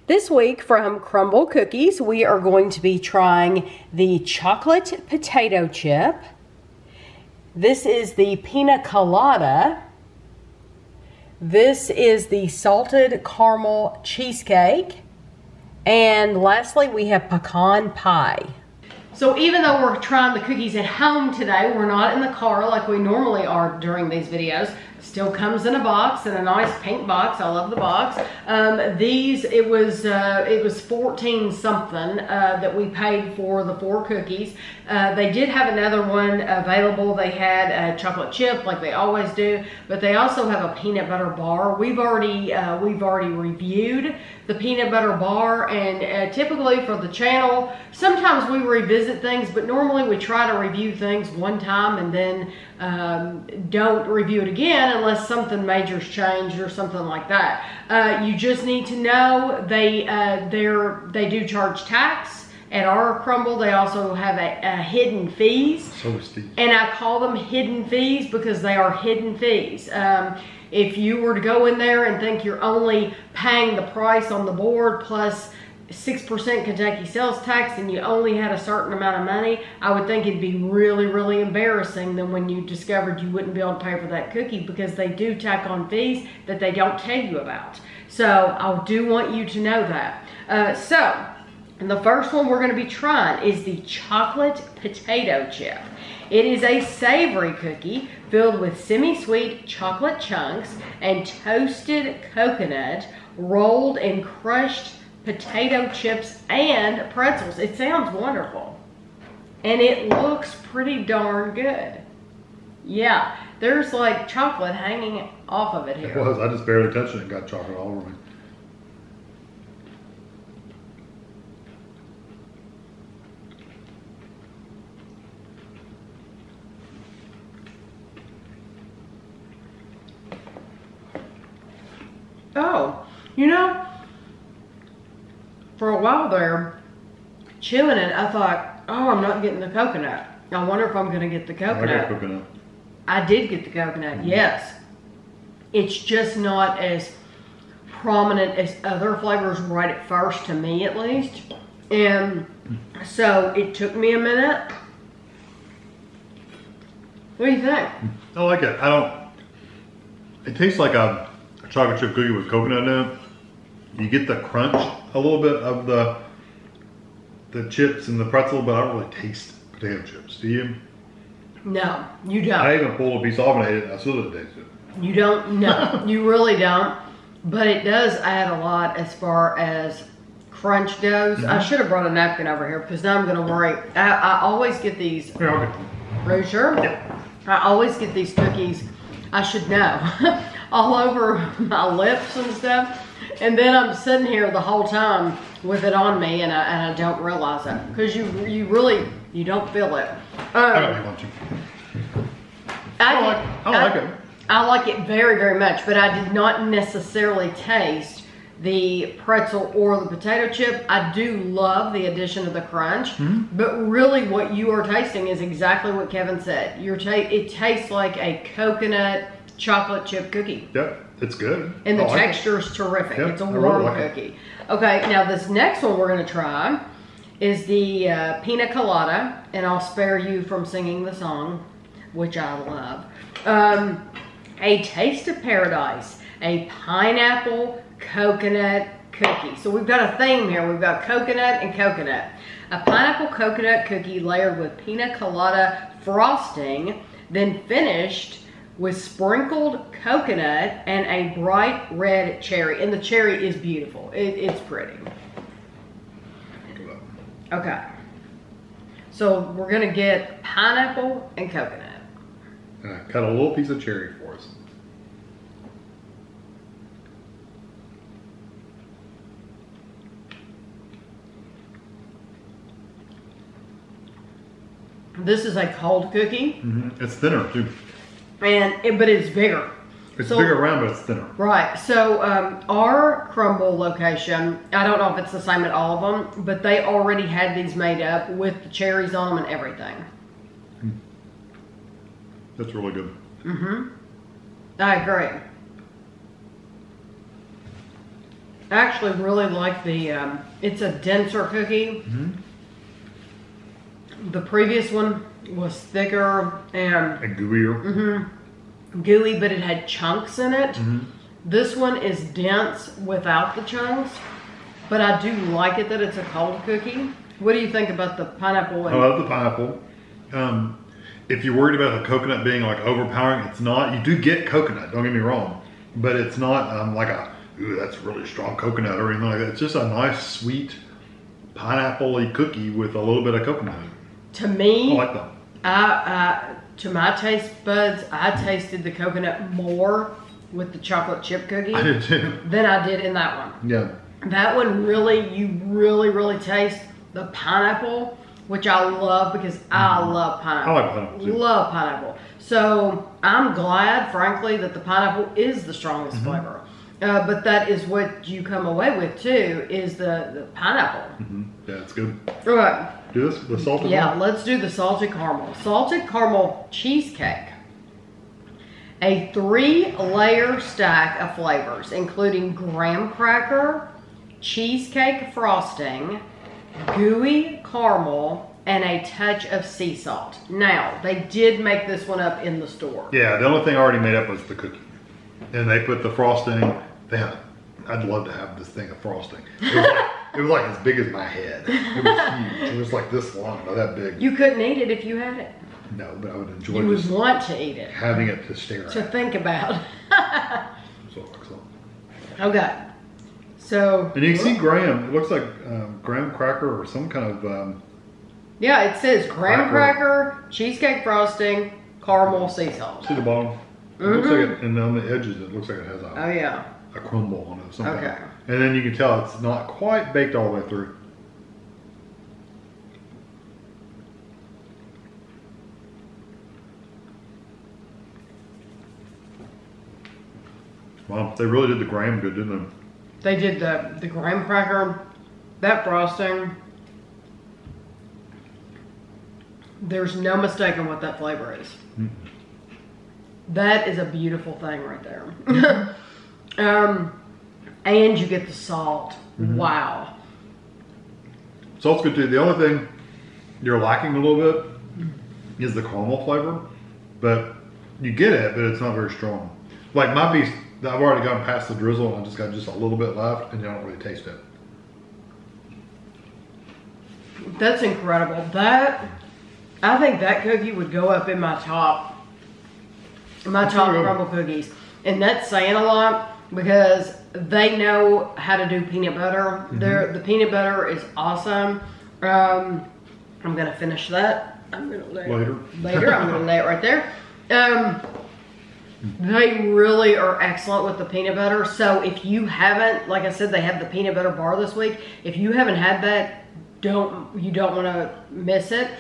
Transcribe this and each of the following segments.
This week from Crumbl Cookies, we are going to be trying the chocolate potato chip. This is the Piña Colada. This is the Salted Caramel Cheesecake. And lastly, we have Pecan Pie. So even though we're trying the cookies at home today, we're not in the car like we normally are during these videos. Still comes in a box, in a nice pink box. I love the box. It was 14 something that we paid for the 4 cookies. They did have another one available. They had a chocolate chip like they always do, but they also have a peanut butter bar. We've already reviewed the peanut butter bar, and typically for the channel, sometimes we revisit things, but normally we try to review things one time and then don't review it again unless something major's changed or something like that. You just need to know they do charge tax. At our Crumbl, they also have a hidden fees. So steep. And I call them hidden fees because they are hidden fees. If you were to go in there and think you're only paying the price on the board plus 6% Kentucky sales tax and you only had a certain amount of money, I would think it'd be really, really embarrassing than when you discovered you wouldn't be able to pay for that cookie, because they do tack on fees that they don't tell you about. So I do want you to know that. And the first one we're going to be trying is the chocolate potato chip. It is a savory cookie filled with semi-sweet chocolate chunks and toasted coconut rolled in crushed potato chips and pretzels. It sounds wonderful. And it looks pretty darn good. Yeah, there's like chocolate hanging off of it here. It was. I just barely touched it and got chocolate all over me. Oh, you know, for a while there, chewing it, I thought, oh, I'm not getting the coconut. I wonder if I'm going to get the coconut. I got coconut. I did get the coconut, yes. It's just not as prominent as other flavors right at first, to me at least. And so it took me a minute. What do you think? I like it. It tastes like a chocolate chip cookie with coconut in it. You get the crunch a little bit of the chips and the pretzel, but I don't really taste potato chips. Do you? No, you don't. I even pulled a piece off and ate it, and I still didn't taste it. You don't? No, you really don't. But it does add a lot as far as crunch goes. Mm-hmm. I should have brought a napkin over here because now I'm going to worry. I always get these. Yeah, okay. Are you sure? Yeah. I always get these cookies, I should know, all over my lips and stuff. And then I'm sitting here the whole time with it on me, and I don't realize it because you really don't feel it. I don't really want to. I like it. I like it very, very much, but I did not necessarily taste the pretzel or the potato chip. I do love the addition of the crunch, but really what you are tasting is exactly what Kevin said. It tastes like a coconut chocolate chip cookie. Yep, it's good. And the texture is terrific. Yep, it's a warm cookie. Okay, now this next one we're going to try is the Piña Colada, and I'll spare you from singing the song, which I love. A Taste of Paradise, a pineapple coconut cookie. So we've got a theme here. We've got coconut and coconut. A pineapple coconut cookie layered with Piña Colada frosting, then finished with sprinkled coconut and a bright red cherry. And the cherry is beautiful. It's pretty. Okay. So we're going to get pineapple and coconut. Cut a little piece of cherry for us. This is a cold cookie. It's thinner too. But it's bigger. It's bigger around, but it's thinner. Right. So our Crumbl location, I don't know if it's the same at all of them, but they already had these made up with the cherries on them and everything. That's really good. I agree. I actually really like the, it's a denser cookie. The previous one was thicker and gooier. Gooey, but it had chunks in it. This one is dense without the chunks, but I do like it that it's a cold cookie. What do you think about the pineapple? I love the pineapple. If you're worried about the coconut being like overpowering, it's not. You do get coconut, don't get me wrong, but it's not like a, ooh, that's really strong coconut or anything like that. It's just a nice, sweet, pineapple-y cookie with a little bit of coconut. To me, I like that. To my taste buds, I tasted the coconut more with the chocolate chip cookie I did too. than I did in that one. Yeah. That one really, you really taste the pineapple, which I love because I love pineapple. I like pineapple too. Love pineapple. So I'm glad, frankly, that the pineapple is the strongest flavor. But that is what you come away with too, is the pineapple. Yeah, it's good. All right. Do this, the salted one? Yeah, let's do the salted caramel. Salted caramel cheesecake. A 3-layer stack of flavors, including graham cracker, cheesecake frosting, gooey caramel, and a touch of sea salt. Now, they did make this one up in the store. Yeah, the only thing I already made up was the cookie. And they put the frosting, I'd love to have this thing of frosting. It was like as big as my head. It was huge. It was like this long, not that big. You couldn't eat it if you had it. No, but I would enjoy You would just want to eat it. having it to stare at. To think about. So excellent. Okay. So. And you can see graham. It looks like graham cracker or some kind of. Yeah, it says graham cracker, cheesecake frosting, caramel, sea salt. See the bottom? It looks like it, and on the edges, it looks like it has a crumble on it. Something. Okay. And then you can tell it's not quite baked all the way through. Wow, they really did the graham good, didn't they? They did the graham cracker, that frosting. There's no mistaking what that flavor is. That is a beautiful thing right there. And you get the salt. Wow. Salt's good too. The only thing you're lacking a little bit is the caramel flavor, but you get it, but it's not very strong. Like my piece, I've already gone past the drizzle and I just got just a little bit left and you don't really taste it. That's incredible. I think that cookie would go up in my top Crumbl Cookies. And that's saying a lot because they know how to do peanut butter. The peanut butter is awesome. I'm gonna finish that. I'm gonna lay Later. I'm gonna lay it right there. They really are excellent with the peanut butter. So if you haven't, like I said, they have the peanut butter bar this week. If you haven't had that, you don't want to miss it.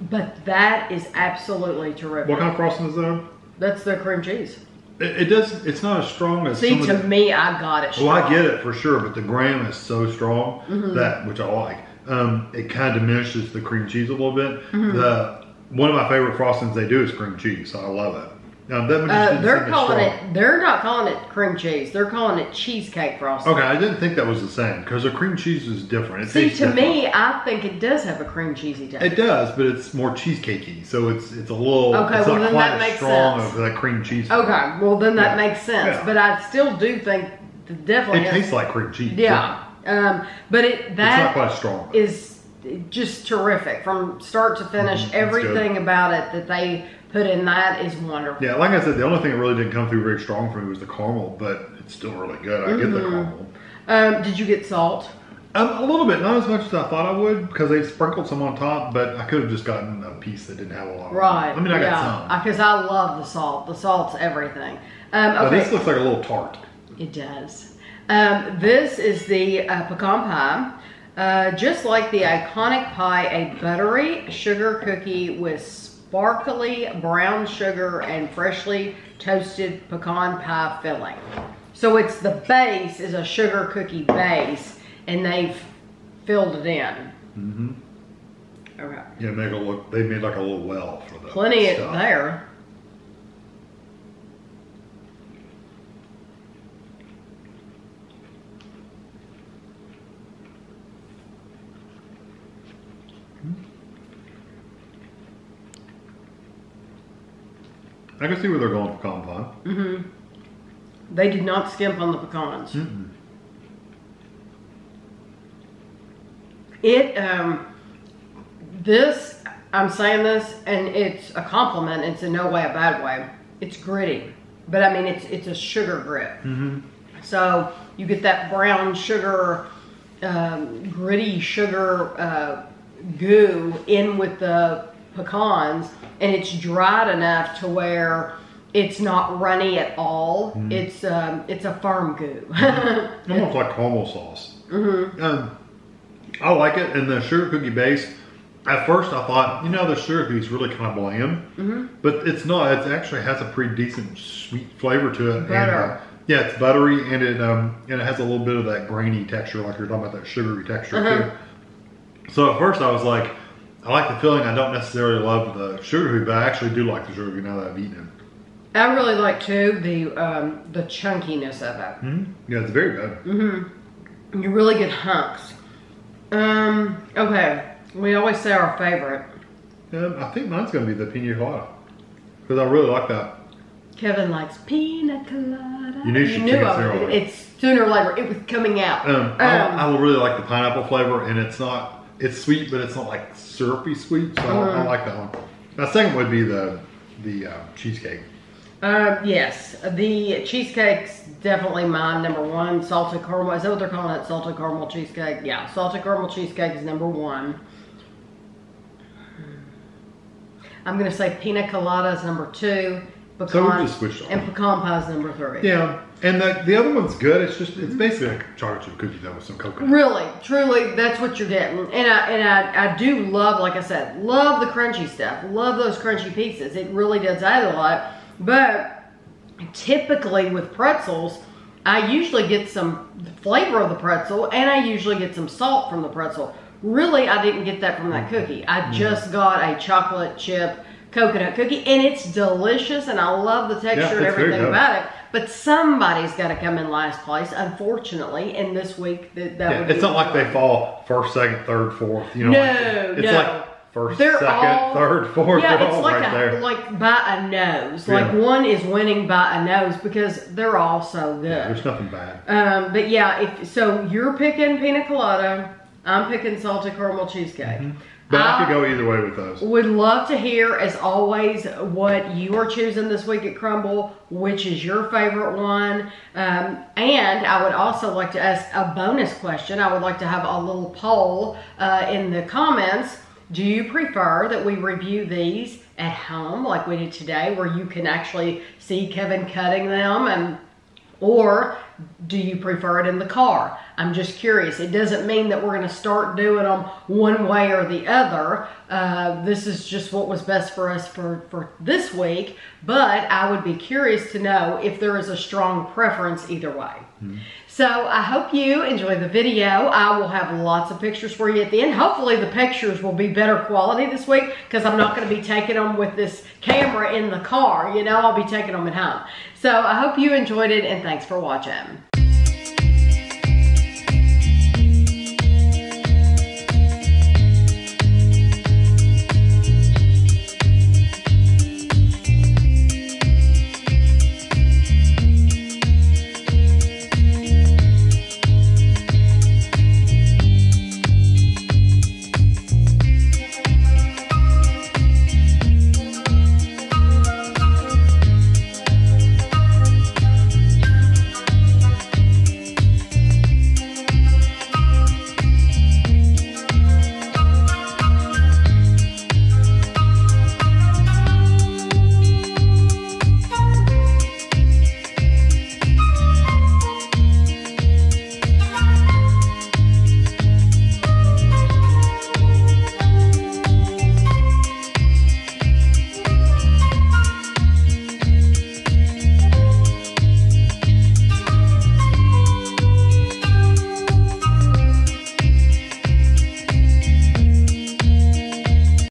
But that is absolutely terrific. What kind of frosting is that? That's the cream cheese. It's not as strong as See, to me, I got it strong. Well, I get it for sure, but the graham is so strong that, which I like, it kind of diminishes the cream cheese a little bit. One of my favorite frostings they do is cream cheese, so I love it. They're not calling it cream cheese. They're calling it cheesecake frosting. Okay, I didn't think that was the same because the cream cheese is different. See, to me, I think it does have a cream cheesy taste. It does, but it's more cheesecakey, so it's a little. Okay, it's well not then quite that as makes strong sense. of that cream cheese. Okay, well then that makes sense. Yeah. But I still do think definitely it tastes like cream cheese. Yeah, but it's not quite strong. Is just terrific from start to finish. Everything about it that they put in that is wonderful. Yeah, like I said, the only thing that really didn't come through very strong for me was the caramel, but it's still really good. I get the caramel. Did you get salt? A little bit, not as much as I thought I would, because they sprinkled some on top, but I could have just gotten a piece that didn't have a lot. Right. I mean, I got some. Because I love the salt. The salt's everything. Okay. This looks like a little tart. It does. This is the pecan pie. Just like the iconic pie, a buttery sugar cookie with sparkly brown sugar and freshly toasted pecan pie filling. So it's the base is a sugar cookie base, and they've filled it in. Okay. Yeah, they made like a little well for the plenty stuff. There. I can see where they're going for pecan pie. Mm-hmm. They did not skimp on the pecans. Mm-mm. I'm saying this, and it's a compliment. It's in no way a bad way. It's gritty, but I mean, it's a sugar grit. Mm-hmm. So you get that brown sugar, gritty sugar goo in with the pecans, and it's dried enough to where it's not runny at all. Mm-hmm. It's a firm goo. Almost like caramel sauce. Mm-hmm. I like it, and the sugar cookie base. At first, I thought, the sugar cookie's really kind of bland, mm-hmm. but it's not. It actually has a pretty decent sweet flavor to it. Butter. And, yeah, it's buttery, and it has a little bit of that grainy texture, like you're talking about that sugary texture uh-huh. too. So at first, I was like, I like the feeling. I don't necessarily love the sugar cookie, but I actually do like the sugar cookie now that I've eaten it. I really like too the chunkiness of it. Mm-hmm. Yeah, it's very good. Mm-hmm. You really get hunks. Okay. We always say our favorite. I think mine's going to be the Piña Colada. Because I really like that. Kevin likes Piña Colada. You knew it's sooner or later. It was coming out. I really like the pineapple flavor, and it's sweet, but it's not like syrupy sweet. So I like that one. My second would be the cheesecake. Yes, the cheesecake's definitely mine, number one. Salted caramel, is that what they're calling it? Salted caramel cheesecake? Yeah, salted caramel cheesecake is number one. I'm going to say Piña Colada is number two. So we just switched on. And pecan pie is number three. Yeah, and the other one's good. It's basically like a chocolate chip cookie though with some coconut. Really, truly, that's what you're getting. And I do love, like I said, love the crunchy stuff. Love those crunchy pieces. It really does add a lot. But typically with pretzels, I usually get some flavor of the pretzel, and I usually get some salt from the pretzel. Really, I didn't get that from that cookie. I just got a chocolate chip coconut cookie, and it's delicious, and I love the texture and everything about it. But somebody's got to come in last place, unfortunately, and this week that would be. It's not like they fall first, second, third, fourth. It's like first, second, third, fourth. Yeah, it's like by a nose. Yeah. Like one is winning by a nose because they're all so good. Yeah, there's nothing bad. But yeah, so you're picking Piña Colada, I'm picking salted caramel cheesecake. Mm-hmm. But I could go either way with those. Would love to hear, as always, what you are choosing this week at Crumbl, which is your favorite one. And I would also like to ask a bonus question. I would like to have a little poll in the comments. Do you prefer that we review these at home like we did today, where you can actually see Kevin cutting them, or do you prefer it in the car? I'm just curious. It doesn't mean that we're going to start doing them one way or the other. This is just what was best for us for this week, but I would be curious to know if there is a strong preference either way. Mm-hmm. So I hope you enjoy the video. I will have lots of pictures for you at the end. Hopefully the pictures will be better quality this week, because I'm not going to be taking them with this camera in the car. I'll be taking them at home. So I hope you enjoyed it, and thanks for watching.